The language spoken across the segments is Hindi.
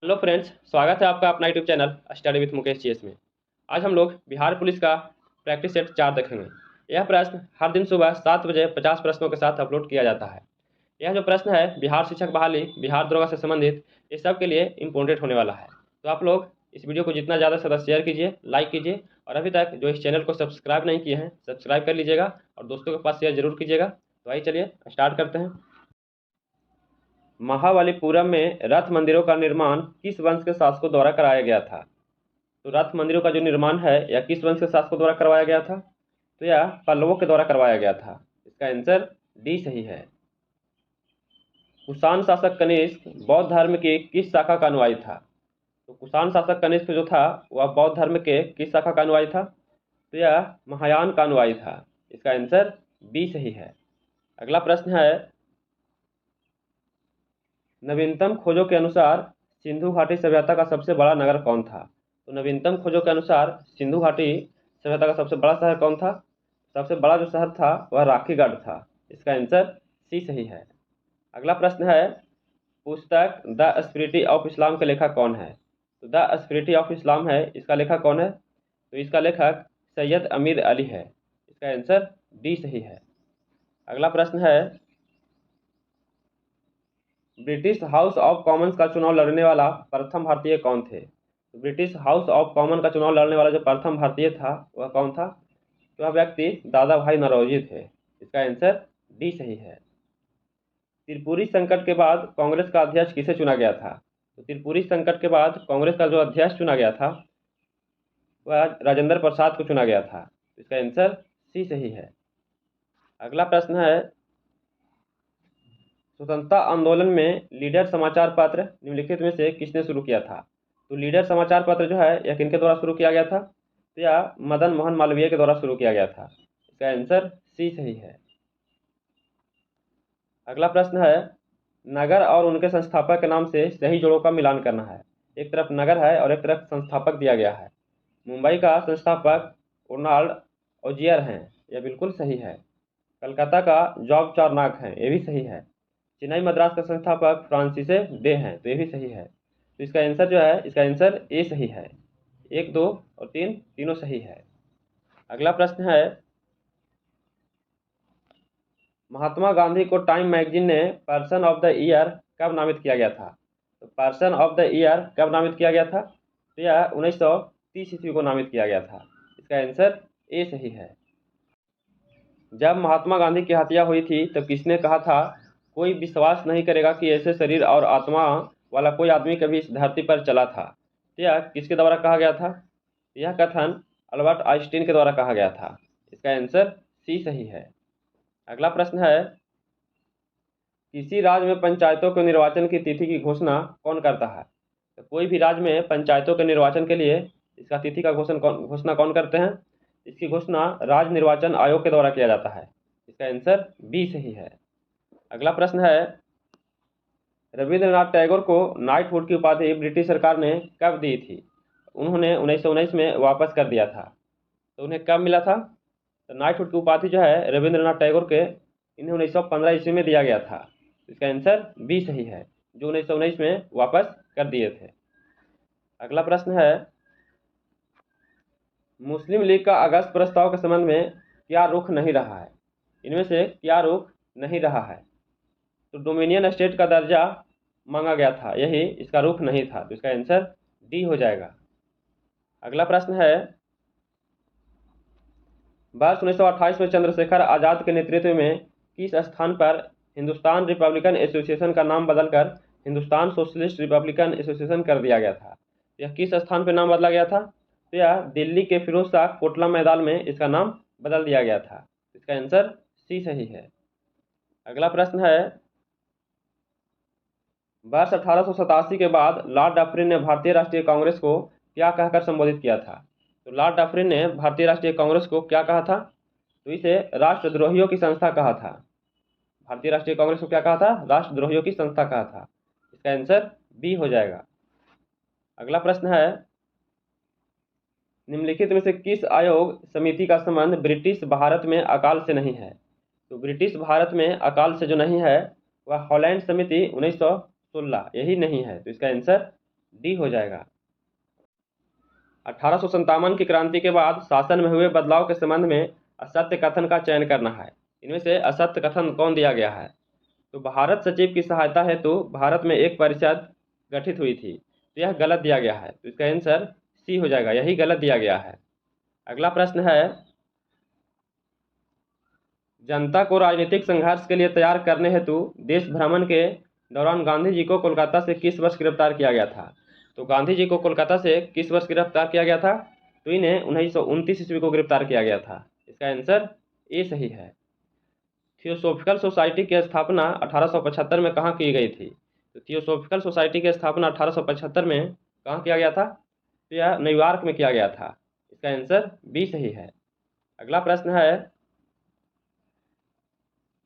हेलो फ्रेंड्स, स्वागत है आपका अपना YouTube channel study with Mukesh GS में। आज हम लोग बिहार पुलिस का प्रैक्टिस सेट 4 देखेंगे। यह प्रश्न हर दिन सुबह 7 बजे 50 प्रश्नों के साथ अपलोड किया जाता है। यह जो प्रश्न है बिहार शिक्षक बहाली, बिहार दरोगा से संबंधित, ये सब के लिए इम्पोर्टेंट होने वाला है। तो आप लोग इस वीडियो को जितना ज़्यादा से ज़्यादा शेयर कीजिए, लाइक कीजिए, और अभी तक जो इस चैनल को सब्सक्राइब नहीं किए हैं सब्सक्राइब कर लीजिएगा और दोस्तों के पास शेयर जरूर कीजिएगा। तो आइए चलिए स्टार्ट करते हैं। महाबलीपुरम में रथ मंदिरों का निर्माण किस वंश के शासकों द्वारा कराया गया था? तो रथ मंदिरों का जो निर्माण है यह किस वंश के शासकों द्वारा करवाया गया था? तो यह पल्लवों के द्वारा करवाया गया था। इसका आंसर डी सही है। कुषाण शासक कनिष्क बौद्ध धर्म की किस शाखा का अनुयायी था? तो कुषाण शासक कनिष्क जो था वह बौद्ध धर्म के किस शाखा का अनुयायी था? तो यह महायान का अनुयायी था। इसका आंसर बी सही है। अगला प्रश्न है, नवीनतम खोजों के अनुसार सिंधु घाटी सभ्यता का सबसे बड़ा नगर कौन था? तो नवीनतम खोजों के अनुसार सिंधु घाटी सभ्यता का सबसे बड़ा शहर कौन था? सबसे बड़ा जो शहर था वह राखीगढ़ था। इसका आंसर सी सही है। अगला प्रश्न है, पुस्तक द स्पिरिट ऑफ इस्लाम के लेखक कौन है? तो द स्पिरिट ऑफ इस्लाम है, इसका लेखक कौन है? तो इसका लेखक सैयद अमीर अली है। इसका आंसर डी सही है। अगला प्रश्न है, ब्रिटिश हाउस ऑफ कॉमन्स का चुनाव लड़ने वाला प्रथम भारतीय कौन थे? तो ब्रिटिश हाउस ऑफ कॉमन का चुनाव लड़ने वाला जो प्रथम भारतीय था वह कौन था? तो वह व्यक्ति दादा भाई नौरोजी थे। इसका आंसर डी सही है। त्रिपुरी संकट के बाद कांग्रेस का अध्यक्ष किसे चुना गया था? तो त्रिपुरी संकट के बाद कांग्रेस का जो अध्यक्ष चुना गया था वह राजेंद्र प्रसाद को चुना गया था। इसका आंसर सी सही है। अगला प्रश्न है, स्वतंत्रता आंदोलन में लीडर समाचार पत्र निम्नलिखित में से किसने शुरू किया था? तो लीडर समाचार पत्र जो है यह किनके द्वारा शुरू किया गया था? तो यह मदन मोहन मालवीय के द्वारा शुरू किया गया था। इसका आंसर सी सही है। अगला प्रश्न है, नगर और उनके संस्थापक के नाम से सही जोड़ों का मिलान करना है। एक तरफ नगर है और एक तरफ संस्थापक दिया गया है। मुंबई का संस्थापक रोनाल्ड ओजियर हैं, यह बिल्कुल सही है। कलकत्ता का जॉब चार्नक है, ये भी सही है। चेन्नई मद्रास का संस्थापक फ्रांसिस डे हैं, तो ये भी सही है। तो इसका आंसर जो है इसका आंसर ए सही है। 1, 2 और 3 तीनों सही है। अगला प्रश्न है, महात्मा गांधी को टाइम मैगजीन ने पर्सन ऑफ द ईयर कब नामित किया गया था? तो पर्सन ऑफ द ईयर कब नामित किया गया था? तो यह 1930 ईस्वी को नामित किया गया था। इसका आंसर ए सही है। जब महात्मा गांधी की हत्या हुई थी तब किसने कहा था, कोई विश्वास नहीं करेगा कि ऐसे शरीर और आत्मा वाला कोई आदमी कभी इस धरती पर चला था? तो यह किसके द्वारा कहा गया था? यह कथन अल्बर्ट आइंस्टीन के द्वारा कहा गया था। इसका आंसर सी सही है। अगला प्रश्न है, किसी राज्य में पंचायतों के निर्वाचन की तिथि की घोषणा कौन करता है? तो कोई भी राज्य में पंचायतों के निर्वाचन के लिए इसका तिथि का घोषणा कौन करते हैं? इसकी घोषणा राज्य निर्वाचन आयोग के द्वारा किया जाता है। इसका आंसर बी सही है। अगला प्रश्न है, रविंद्रनाथ टैगोर को नाइटहुड की उपाधि ब्रिटिश सरकार ने कब दी थी? उन्होंने 1919 में वापस कर दिया था। तो उन्हें कब मिला था? तो नाइटहुड की उपाधि जो है रविंद्रनाथ टैगोर के इन्हें 1915 ईस्वी में दिया गया था। इसका आंसर बी सही है, जो 1919 में वापस कर दिए थे। अगला प्रश्न है, मुस्लिम लीग का अगस्त प्रस्ताव के संबंध में क्या रुख नहीं रहा है? इनमें से क्या रुख नहीं रहा है? तो डोमिनियन स्टेट का दर्जा मांगा गया था, यही इसका रुख नहीं था। तो इसका आंसर डी हो जाएगा। अगला प्रश्न है, वर्ष 1928 में चंद्रशेखर आज़ाद के नेतृत्व में किस स्थान पर हिंदुस्तान रिपब्लिकन एसोसिएशन का नाम बदलकर हिंदुस्तान सोशलिस्ट रिपब्लिकन एसोसिएशन कर दिया गया था? यह किस स्थान पर नाम बदला गया था? तो यह दिल्ली के फिरोज शाह कोटला मैदान में इसका नाम बदल दिया गया था। इसका आंसर सी सही है। अगला प्रश्न है, वर्ष 1887 के बाद लॉर्ड डफरिन ने भारतीय राष्ट्रीय कांग्रेस को क्या कहकर संबोधित किया था? तो लॉर्ड डफरिन ने भारतीय राष्ट्रीय कांग्रेस को क्या कहा था? तो इसे राष्ट्रद्रोहियों की संस्था कहा था। भारतीय राष्ट्रीय कांग्रेस को क्या कहा था? राष्ट्रद्रोहियों की संस्था कहा था। इसका आंसर बी हो जाएगा। अगला प्रश्न है, निम्नलिखित में से किस आयोग समिति का संबंध ब्रिटिश भारत में अकाल से नहीं है? तो ब्रिटिश भारत में अकाल से जो नहीं है वह हॉलैंड समिति 1916 यही नहीं है। तो इसका आंसर डी हो जाएगा। 1857 की क्रांति के बाद शासन में हुए बदलाव के संबंध में असत्य कथन का चयन करना है। इनमें से असत्य कथन कौन दिया गया है? तो भारत सचिव की सहायता हेतु भारत में एक परिषद गठित हुई थी, तो यह गलत दिया गया है, तो इसका आंसर सी हो जाएगा, यही गलत दिया गया है। अगला प्रश्न है, जनता को राजनीतिक संघर्ष के लिए तैयार करने हेतु देश भ्रमण के दौरान गांधी जी को कोलकाता से किस वर्ष गिरफ्तार किया गया था? तो गांधी जी को कोलकाता से किस वर्ष गिरफ्तार किया गया था? तो इन्हें 1929 ईस्वी को गिरफ्तार किया गया था। इसका आंसर ए सही है। थियोसॉफिकल सोसाइटी की स्थापना 1875 में कहाँ की गई थी? तो थियोसॉफिकल सोसाइटी की स्थापना 1875 में कहाँ किया गया था? तो यह न्यूयॉर्क में किया गया था। इसका आंसर बी सही है। अगला प्रश्न है,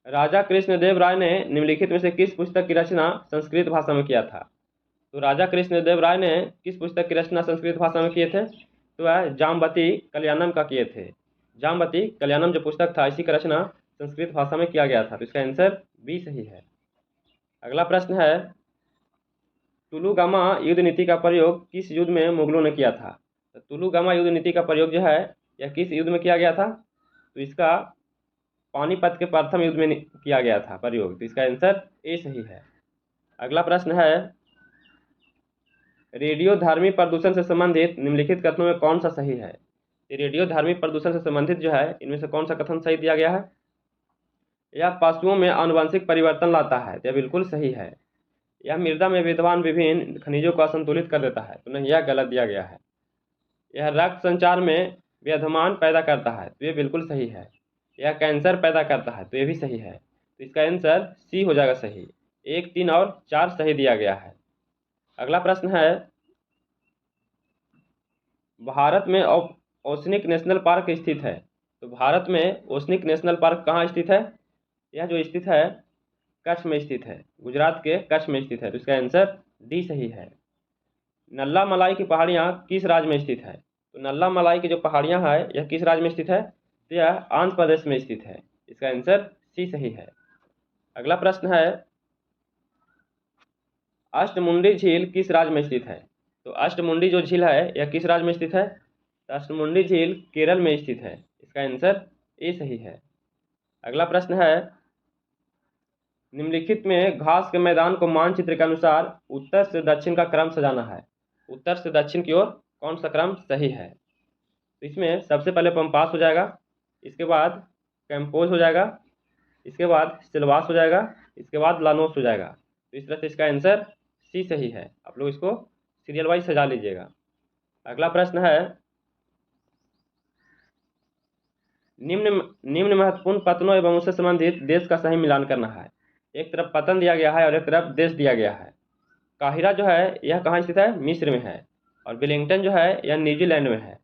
राजा कृष्णदेव राय ने निम्नलिखित में से किस पुस्तक की रचना संस्कृत भाषा में किया था? तो राजा कृष्णदेव राय ने किस पुस्तक की रचना संस्कृत भाषा में किए थे? तो वह जाम्बती कल्याणम का किए थे। जाम्बती कल्याणम जो पुस्तक था, इसी का रचना संस्कृत भाषा में किया गया था। तो इसका आंसर बी सही है। अगला प्रश्न है, टुलुगामा युद्ध नीति का प्रयोग किस युद्ध में मुगलों ने किया था? तो टुलुगामा युद्ध नीति का प्रयोग जो है यह किस युद्ध में किया गया था? तो इसका पानीपत के प्रथम युद्ध में किया गया था प्रयोग। तो इसका आंसर ए सही है। अगला प्रश्न है, रेडियोधर्मी प्रदूषण से संबंधित निम्नलिखित कथनों में कौन सा सही है? रेडियोधर्मी प्रदूषण से संबंधित जो है इनमें से कौन सा कथन सही दिया गया है? यह पशुओं में आनुवंशिक परिवर्तन लाता है, यह बिल्कुल सही है। यह मृदा में विद्यमान विभिन्न खनिजों को असंतुलित कर देता है, तो नहीं, यह गलत दिया गया है। यह रक्त संचार में व्यवधान पैदा करता है, तो ये बिल्कुल सही है। यह कैंसर पैदा करता है, तो ये भी सही है। तो इसका आंसर सी हो जाएगा सही। 1, 3 और 4 सही दिया गया है। अगला प्रश्न है, भारत में ओसनिक नेशनल पार्क स्थित है। तो भारत में ओसनिक नेशनल पार्क कहाँ स्थित है? यह जो स्थित है कच्छ में स्थित है, गुजरात के कच्छ में स्थित है। तो इसका आंसर डी सही है। नल्ला मलाई की पहाड़ियाँ किस राज्य में स्थित है? तो नल्ला मलाई की जो पहाड़ियाँ हैं यह किस राज्य में स्थित है? तो यह आंध्र प्रदेश में स्थित है। इसका आंसर सी सही है। अगला प्रश्न है, अष्टमुंडी झील किस राज्य में स्थित है? तो अष्टमुंडी जो झील है यह किस राज्य में स्थित है? तो अष्टमुंडी झील केरल में स्थित है। इसका आंसर ए सही है। अगला प्रश्न है, निम्नलिखित में घास के मैदान को मानचित्र के अनुसार उत्तर से दक्षिण का क्रम सजाना है। उत्तर से दक्षिण की ओर कौन सा क्रम सही है? तो इसमें सबसे पहले पंपास हो जाएगा, इसके बाद कैंपोज हो जाएगा, इसके बाद सिलवास हो जाएगा, इसके बाद लानोस हो जाएगा। तो इस तरह से इसका आंसर सी सही है। आप लोग इसको सीरियल वाइज सजा लीजिएगा। अगला प्रश्न है, निम्न महत्वपूर्ण पतनों एवं उससे संबंधित देश का सही मिलान करना है। एक तरफ पतन दिया गया है और एक तरफ देश दिया गया है। काहिरा जो है यह कहाँ स्थित है? मिस्र में है। और वेलिंगटन जो है यह न्यूजीलैंड में है।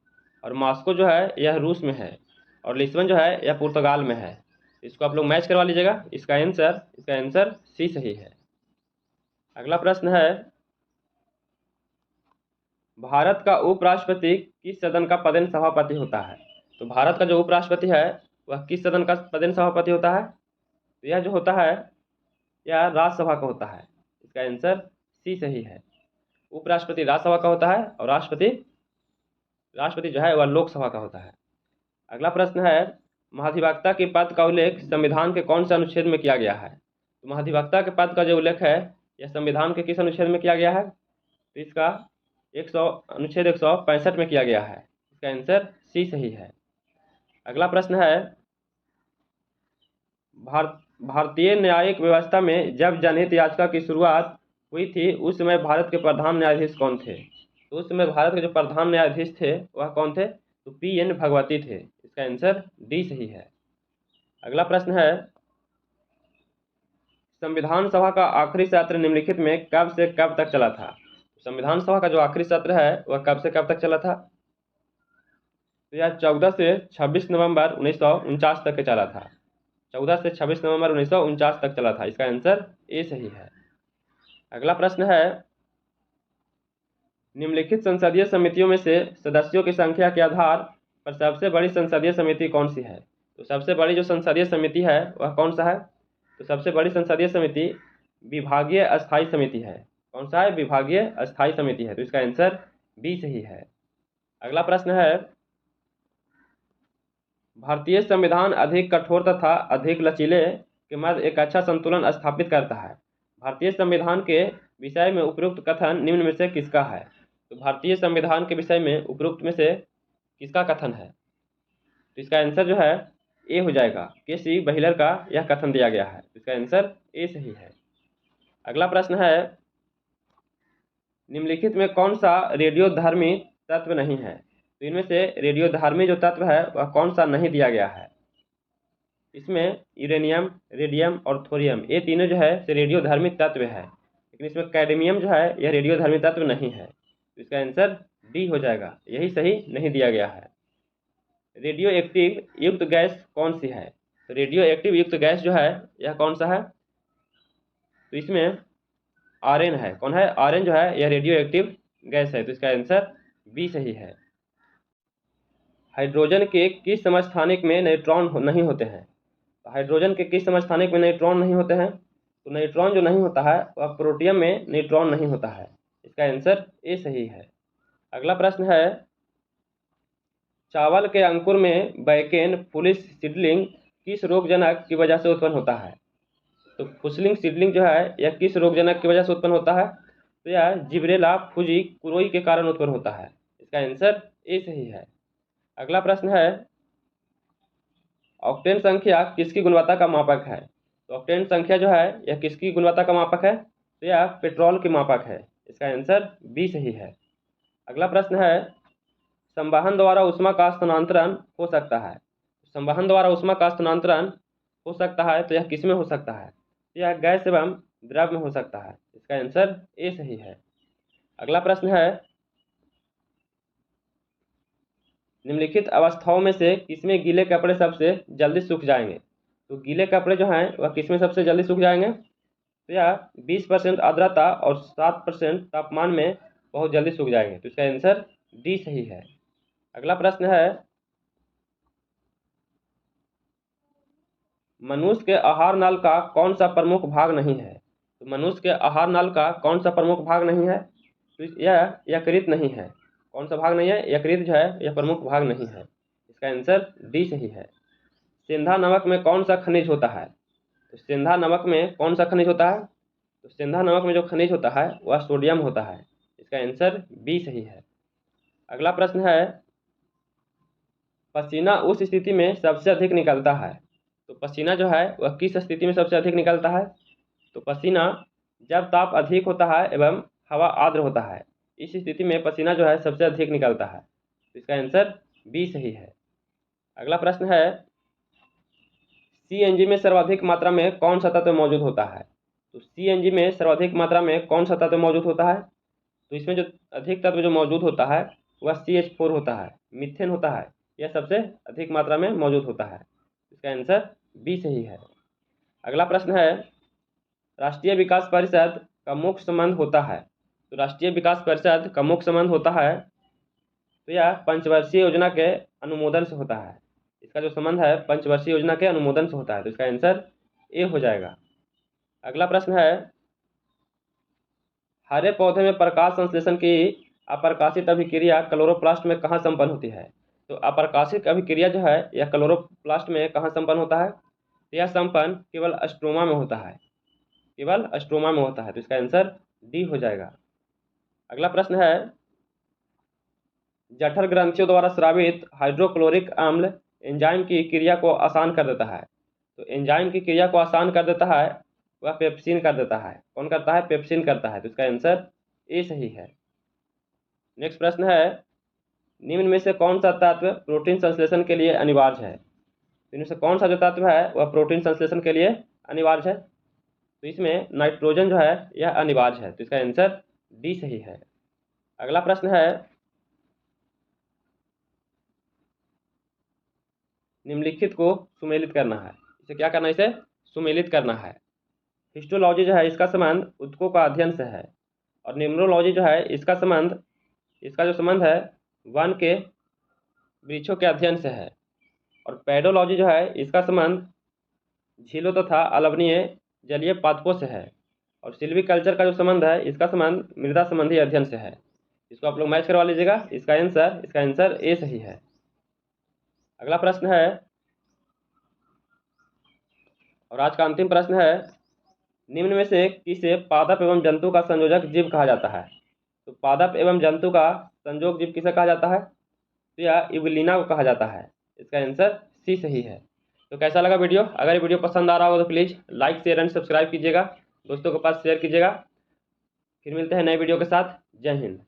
और मॉस्को जो है यह रूस में है। और लिस्बन जो है यह पुर्तगाल में है। इसको आप लोग मैच करवा लीजिएगा। इसका आंसर सी सही है। अगला प्रश्न है, भारत का उपराष्ट्रपति किस सदन का पदेन सभापति होता है? तो भारत का जो उपराष्ट्रपति है वह किस सदन का पदेन सभापति होता है? तो यह जो होता है यह राज्यसभा का होता है। इसका आंसर सी सही है। उपराष्ट्रपति राज्यसभा का होता है और राष्ट्रपति जो है वह लोकसभा का होता है। अगला प्रश्न है, महाधिवक्ता के पद का उल्लेख संविधान के कौन से अनुच्छेद में किया गया है? तो महाधिवक्ता के पद का जो उल्लेख है यह संविधान के किस अनुच्छेद में किया गया है? तो इसका अनुच्छेद 165 में किया गया है। इसका आंसर सी सही है। अगला प्रश्न है, भारतीय न्यायिक व्यवस्था में जब जनहित याचिका की शुरुआत हुई थी उस समय भारत के प्रधान न्यायाधीश कौन थे? तो उस समय भारत के जो प्रधान न्यायाधीश थे वह कौन थे? तो पी.एन. भगवती थे। इसका आंसर डी सही है। अगला प्रश्न है, संविधान सभा का आखिरी सत्र निम्नलिखित में कब से कब तक चला था? संविधान सभा का जो आखिरी सत्र है वह कब से कब तक चला था? तो यह 14 से 26 नवंबर 1949 तक के चला था। 14 से 26 नवंबर 1949 तक चला था। इसका आंसर ए सही है। अगला प्रश्न है, निम्नलिखित संसदीय समितियों में से सदस्यों की संख्या के आधार पर सबसे बड़ी संसदीय समिति कौन सी है? तो सबसे बड़ी जो संसदीय समिति है वह कौन सा है? तो सबसे बड़ी संसदीय समिति विभागीय स्थायी समिति है। कौन सा है? विभागीय अस्थायी समिति है, तो इसका आंसर बी सही है। अगला प्रश्न है, भारतीय संविधान अधिक कठोर तथा अधिक लचीले के मध्य एक अच्छा संतुलन स्थापित करता है। भारतीय संविधान के विषय में उपयुक्त कथन निम्न में से किसका है? तो भारतीय संविधान के विषय में उपयुक्त में से किसका कथन है? तो इसका आंसर जो है ए हो जाएगा, के.सी. बहिलर का यह कथन दिया गया है, तो इसका आंसर ए सही है। अगला प्रश्न है, निम्नलिखित में कौन सा रेडियोधर्मी तत्व नहीं है? तो इनमें से रेडियोधर्मी जो तत्व है वह कौन सा नहीं दिया गया है? इसमें यूरेनियम, रेडियम और थोरियम ये तीनों जो है से रेडियोधर्मी तत्व है, लेकिन इसमें कैडमियम जो है यह रेडियोधर्मी तत्व नहीं है, तो इसका आंसर डी हो जाएगा, यही सही नहीं दिया गया है। रेडियो एक्टिव युक्त गैस कौन सी है? तो रेडियो एक्टिव युक्त गैस जो है यह कौन सा है? तो इसमें आर्यन है। कौन है? आर्यन जो है यह रेडियो एक्टिव गैस है, तो इसका आंसर बी सही है। हाइड्रोजन के किस समस्थानिक में न्यूट्रॉन नहीं होते हैं? तो हाइड्रोजन के किस समस्थानिक में न्यूट्रॉन नहीं होते हैं? तो न्यूट्रॉन जो नहीं होता है वह प्रोटियम में न्यूट्रॉन नहीं होता है, इसका आंसर ए सही है। अगला प्रश्न है, चावल के अंकुर में बैकेन फुलिश सीडलिंग किस रोगजनक की वजह से उत्पन्न होता है? तो फुसलिंग सीडलिंग जो है यह किस रोगजनक की वजह से उत्पन्न होता है? तो यह जिब्रेला फुजी कुरोई के कारण उत्पन्न होता है, इसका आंसर ए सही है। अगला प्रश्न है, ऑक्टेन संख्या किसकी गुणवत्ता का मापक है? तो ऑक्टेन संख्या जो है यह किसकी गुणवत्ता का मापक है? तो यह पेट्रोल की मापक है, इसका आंसर बी सही है। अगला प्रश्न है, संवहन द्वारा ऊष्मा का स्थानांतरण हो सकता है। संवहन द्वारा ऊष्मा का स्थानांतरण हो सकता है तो यह किस में हो सकता है? यह गैस एवं द्रव में हो सकता है, इसका आंसर ए सही है। अगला प्रश्न है, निम्नलिखित अवस्थाओं में से किसमें गीले कपड़े सबसे जल्दी सूख जाएंगे? तो गीले कपड़े जो हैं वह किसमें सबसे जल्दी सूख जाएंगे? तो यह 20% आर्द्रता और 7% तापमान में बहुत जल्दी सूख जाएंगे, तो इसका आंसर डी सही है। अगला प्रश्न है, मनुष्य के आहार नल का कौन सा प्रमुख भाग नहीं है? तो मनुष्य के आहार नल का कौन सा प्रमुख भाग नहीं है? तो यह यकृत नहीं है। कौन सा भाग नहीं है? यकृत जो है यह प्रमुख भाग नहीं है, इसका आंसर डी सही है। सिंधा नमक में कौन सा खनिज होता है? तो सिंधा नमक में कौन सा खनिज होता है? तो सिंधा नमक में जो खनिज होता है वह सोडियम होता है, इसका आंसर बी सही है। अगला प्रश्न है, पसीना उस स्थिति में सबसे अधिक निकलता है। तो पसीना जो है वह किस स्थिति में सबसे अधिक निकलता है? तो पसीना जब ताप अधिक होता है एवं हवा आर्द्र होता है, इस स्थिति में पसीना जो है सबसे अधिक निकलता है, तो इसका आंसर बी सही है। अगला प्रश्न है, सीएनजी में सर्वाधिक मात्रा में कौन सा तत्व मौजूद होता है? तो सीएनजी में सर्वाधिक मात्रा में कौन सा तत्व मौजूद होता है? तो इसमें जो अधिक तत्व जो मौजूद होता है वह CH4 होता है, मीथेन होता है, यह सबसे अधिक मात्रा में मौजूद होता है, इसका आंसर बी सही है। अगला प्रश्न है, राष्ट्रीय विकास परिषद का मुख्य संबंध होता है। तो राष्ट्रीय विकास परिषद का मुख्य संबंध होता है तो यह पंचवर्षीय योजना के अनुमोदन से होता है, इसका जो संबंध है पंचवर्षीय योजना के अनुमोदन से होता है, तो इसका आंसर ए हो जाएगा। अगला प्रश्न है, हरे पौधे में प्रकाश संश्लेषण की अप्रकाशित अभिक्रिया क्लोरोप्लास्ट में कहाँ संपन्न होती है? तो अप्रकाशित अभिक्रिया जो है यह क्लोरोप्लास्ट में कहाँ संपन्न होता है? तो यह संपन्न केवल स्ट्रोमा में होता है, केवल स्ट्रोमा में होता है, तो इसका आंसर डी हो जाएगा। अगला प्रश्न है, जठर ग्रंथियों द्वारा स्रावित हाइड्रोक्लोरिक अम्ल एंजाइम की क्रिया को आसान कर देता है। तो एंजाइम की क्रिया को आसान कर देता है वह पेप्सिन कर देता है। कौन करता है? पेप्सिन करता है, तो इसका आंसर ए सही है। नेक्स्ट प्रश्न है, निम्न में से कौन सा तत्व प्रोटीन संश्लेषण के लिए अनिवार्य है? इनमें से कौन सा जो तत्व है वह प्रोटीन संश्लेषण के लिए अनिवार्य है? तो इसमें नाइट्रोजन जो है यह अनिवार्य है, तो इसका आंसर डी सही है। अगला प्रश्न है, निम्नलिखित को सुमेलित करना है। इसे क्या करना है? इसे सुमेलित करना है। हिस्टोलॉजी जो है इसका संबंध ऊतकों का अध्ययन से है, और न्यूमरोलॉजी जो है इसका जो संबंध है वन के वृक्षों के अध्ययन से है, और पेडोलॉजी जो है इसका संबंध झीलों तथा अलवनीय जलीय पादपों से है। और सिल्वीकल्चर का जो संबंध है, इसका संबंध मृदा संबंधी अध्ययन से है। इसको आप लोग मैच करवा लीजिएगा। इसका आंसर ए सही है। अगला प्रश्न है और आज का अंतिम प्रश्न है, निम्न में से किसे पादप एवं जंतु का संयोजक जीव कहा जाता है? तो पादप एवं जंतु का संयोग जीव किसे कहा जाता है? तो यह इवलिना को कहा जाता है। इसका आंसर सी सही है। तो कैसा लगा वीडियो? अगर ये वीडियो पसंद आ रहा हो तो please like share and subscribe कीजिएगा, दोस्तों के पास शेयर कीजिएगा। फिर मिलते हैं नए वीडियो के साथ। जय हिंद।